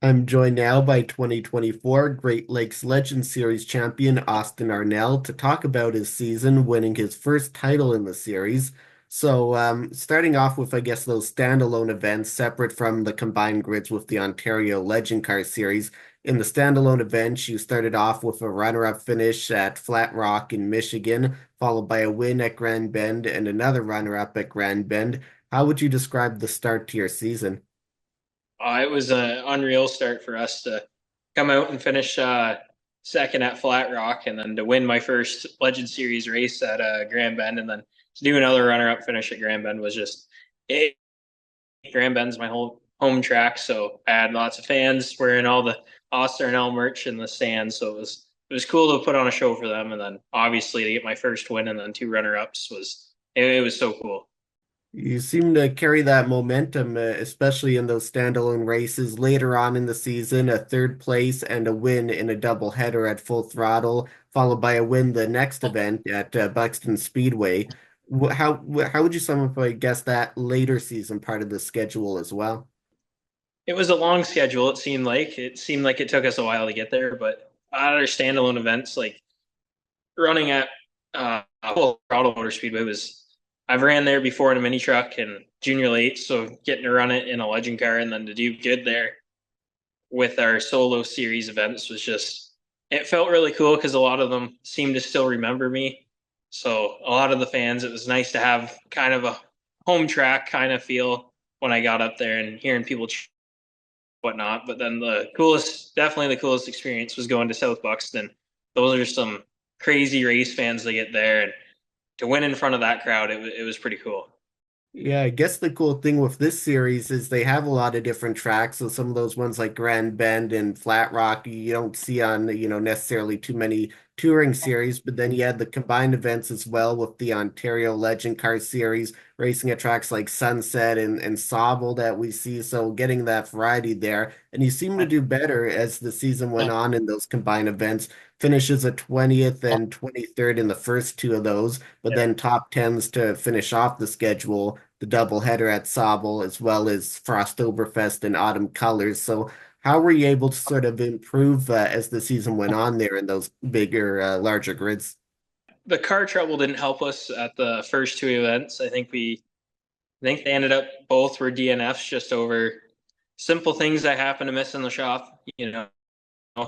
I'm joined now by 2024 Great Lakes Legend Series champion Austin Arnel to talk about his season, winning his first title in the series. Starting off with, I guess, those standalone events separate from the combined grids with the Ontario Legend Car Series. In the standalone events, you started off with a runner-up finish at Flat Rock in Michigan, followed by a win at Grand Bend and another runner-up at Grand Bend. How would you describe the start to your season? It was an unreal start for us to come out and finish second at Flat Rock, and then to win my first Legend Series race at Grand Bend, and then to do another runner-up finish at Grand Bend was just it. Grand Bend's my whole home track, so I had lots of fans wearing all the Austin Arnel merch in the stands. So it was cool to put on a show for them, and then obviously to get my first win and then two runner-ups it was so cool. You seem to carry that momentum, especially in those standalone races later on in the season. A third place and a win in a doubleheader at Full Throttle, followed by a win the next event at Buxton Speedway. How would you sum up, I guess, that later season part of the schedule as well? It was a long schedule. It seemed like it took us a while to get there, but other standalone events like running at Colorado Motor Speedway was. I've ran there before in a mini truck and junior late, so getting to run it in a legend car and then to do good there with our solo series events was just. It felt really cool because a lot of them seemed to still remember me. So a lot of the fans, it was nice to have kind of a home track kind of feel when I got up there and hearing people whatnot. But then definitely the coolest experience was going to South Buxton. Those are some crazy race fans that get there, and to win in front of that crowd, it was pretty cool. Yeah, I guess the cool thing with this series is they have a lot of different tracks. So some of those ones like Grand Bend and Flat Rock, you don't see on, necessarily too many touring series. But then you had the combined events as well with the Ontario Legend Car Series, racing at tracks like Sunset and Sauble that we see. So getting that variety there. And you seem to do better as the season went on in those combined events. Finishes at 20th and 23rd in the first two of those, but Yeah. then top tens to finish off the schedule, the doubleheader at Sauble, as well as Frostoberfest and Autumn Colors. So, how were you able to sort of improve as the season went on there in those bigger, larger grids? The car trouble didn't help us at the first two events. I think they ended up both were DNFs just over simple things that happen to miss in the shop.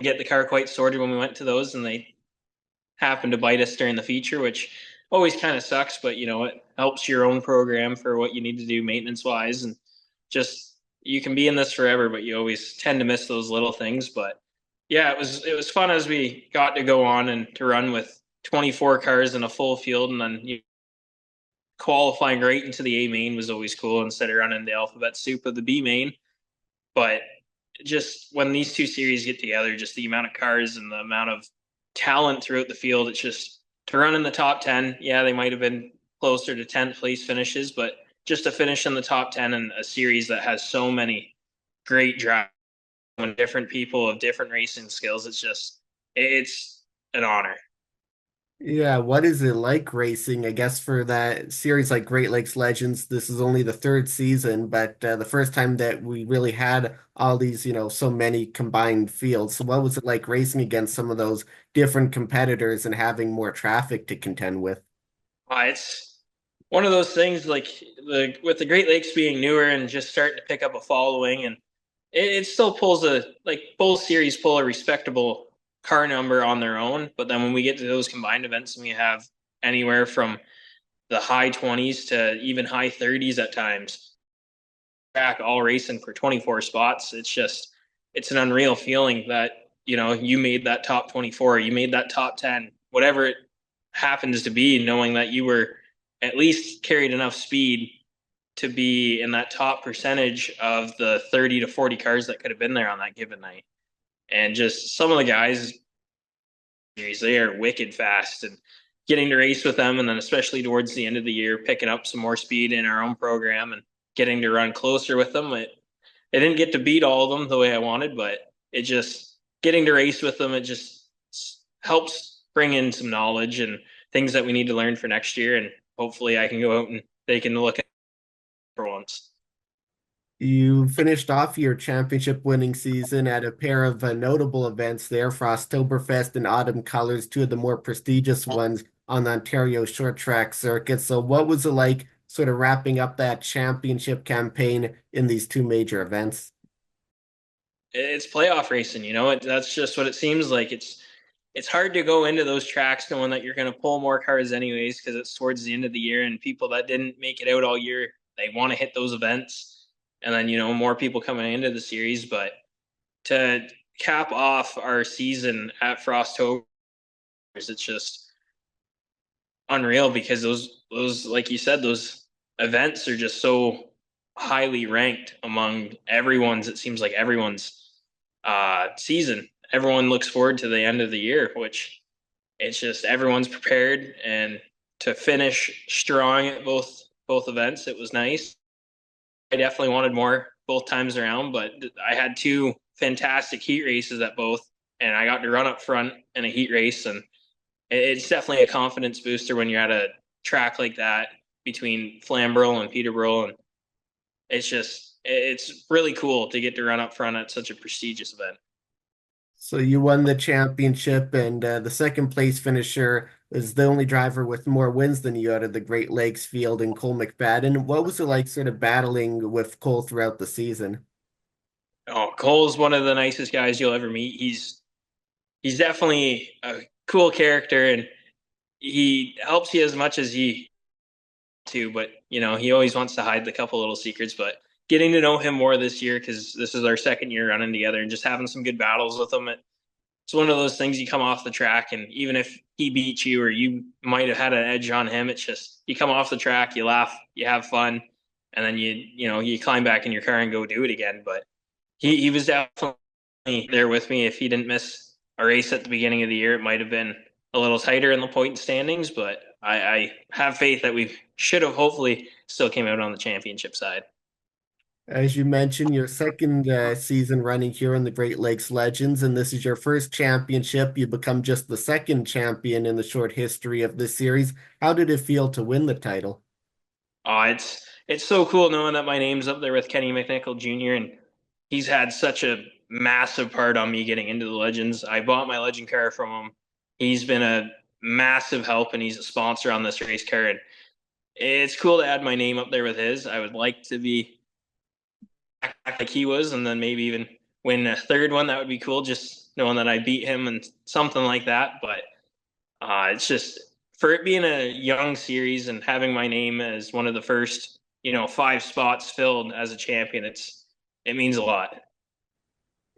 Get the car quite sorted when we went to those, and they happened to bite us during the feature, which always kind of sucks. But it helps your own program for what you need to do maintenance wise, and just you can be in this forever, but you always tend to miss those little things. But yeah, it was fun as we got to go on and to run with 24 cars in a full field, and then qualifying right into the A main was always cool instead of running the alphabet soup of the B main. But just when these two series get together, just the amount of cars and the amount of talent throughout the field, it's just to run in the top 10. Yeah, they might have been closer to 10th place finishes, but just to finish in the top 10 in a series that has so many great drivers and different people of different racing skills, it's an honor. Yeah, what is it like racing? I guess for that series like Great Lakes Legends, this is only the third season, but the first time that we really had all these, so many combined fields. So what was it like racing against some of those different competitors and having more traffic to contend with? It's one of those things like with the Great Lakes being newer and just starting to pick up a following, and it still pulls both series pull a respectable car number on their own. But then when we get to those combined events and we have anywhere from the high 20s to even high 30s at times, track all racing for 24 spots, it's an unreal feeling that you made that top 24, you made that top 10, whatever it happens to be, knowing that you were at least carried enough speed to be in that top percentage of the 30 to 40 cars that could have been there on that given night. And just some of the guys, they are wicked fast, and getting to race with them. And then, especially towards the end of the year, picking up some more speed in our own program and getting to run closer with them. It didn't get to beat all of them the way I wanted, but it just getting to race with them, it just helps bring in some knowledge and things that we need to learn for next year. And hopefully I can go out and they can look at for once. You finished off your championship winning season at a pair of notable events there, Frosttoberfest and Autumn Colors, two of the more prestigious ones on the Ontario short track circuit. So, what was it like sort of wrapping up that championship campaign in these two major events? It's playoff racing, that's just what it seems like. It's hard to go into those tracks knowing that you're going to pull more cars anyways because it's towards the end of the year and people that didn't make it out all year, they want to hit those events. And then, more people coming into the series. But to cap off our season at Frosttober, it's just unreal because those like you said, those events are just so highly ranked among everyone's. It seems like everyone's season. Everyone looks forward to the end of the year, which it's just everyone's prepared and to finish strong at both events. It was nice. I definitely wanted more both times around, but I had two fantastic heat races at both, and I got to run up front in a heat race, and it's definitely a confidence booster when you're at a track like that between Flamborough and Peterborough, and it's really cool to get to run up front at such a prestigious event. So, you won the championship, and the second place finisher is the only driver with more wins than you out of the Great Lakes field in Cole McFadden. What was it like sort of battling with Cole throughout the season? Oh, Cole's one of the nicest guys you'll ever meet. He's definitely a cool character, and he helps you as much as he to, but he always wants to hide the couple little secrets. But getting to know him more this year because this is our second year running together and just having some good battles with him, it's one of those things. You come off the track, and even if he beats you or you might have had an edge on him, it's just you come off the track, you laugh, you have fun, and then you climb back in your car and go do it again. But he was definitely there with me. If he didn't miss a race at the beginning of the year, it might have been a little tighter in the point standings. But I have faith that we should have hopefully still came out on the championship side. As you mentioned, your second season running here in the Great Lakes Legends, and this is your first championship. You become just the second champion in the short history of this series. How did it feel to win the title? Oh, it's so cool knowing that my name's up there with Kenny McNichol Jr. and he's had such a massive part on me getting into the Legends. I bought my Legend car from him. He's been a massive help and he's a sponsor on this race car. And it's cool to add my name up there with his. I would like to be like he was, and then maybe even win a third one. That would be cool, just knowing that I beat him and something like that. But it's just for it being a young series and having my name as one of the first, five spots filled as a champion. It means a lot.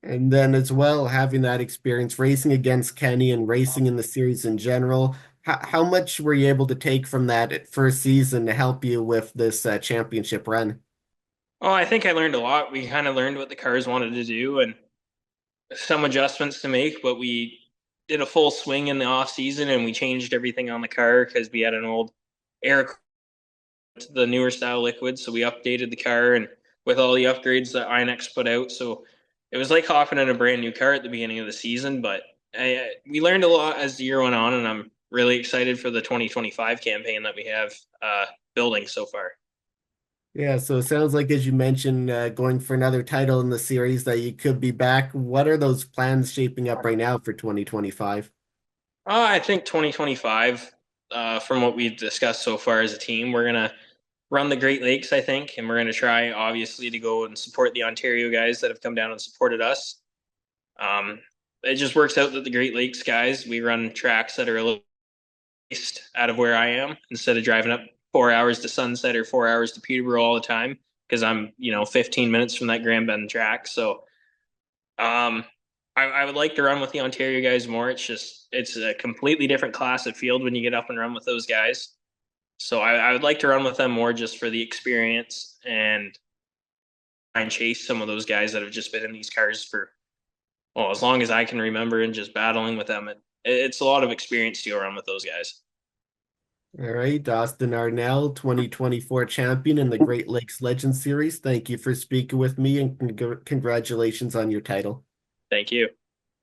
And then as well, having that experience racing against Kenny and racing in the series in general, how much were you able to take from that first season to help you with this championship run? Oh, I think I learned a lot. We kind of learned what the cars wanted to do and some adjustments to make, but we did a full swing in the off season and we changed everything on the car because we had an old air to the newer style liquid. So we updated the car and with all the upgrades that Inex put out. So it was like hopping in a brand new car at the beginning of the season, but we learned a lot as the year went on, and I'm really excited for the 2025 campaign that we have building so far. Yeah, so it sounds like, as you mentioned, going for another title in the series, that you could be back. What are those plans shaping up right now for 2025? I think 2025, from what we've discussed so far as a team, we're going to run the Great Lakes, I think, and we're going to try, obviously, to go and support the Ontario guys that have come down and supported us. Um, it just works out that the Great Lakes guys, we run tracks that are a little east out of where I am instead of driving up 4 hours to Sunset or 4 hours to Peterborough all the time because I'm, 15 minutes from that Grand Bend track. So um, I would like to run with the Ontario guys more. It's a completely different class of field when you get up and run with those guys. So I would like to run with them more just for the experience and try and chase some of those guys that have just been in these cars for, well, as long as I can remember and just battling with them. It's a lot of experience to go around with those guys. All right, Austin Arnel, 2024 champion in the Great Lakes Legends Series. Thank you for speaking with me and congratulations on your title. Thank you.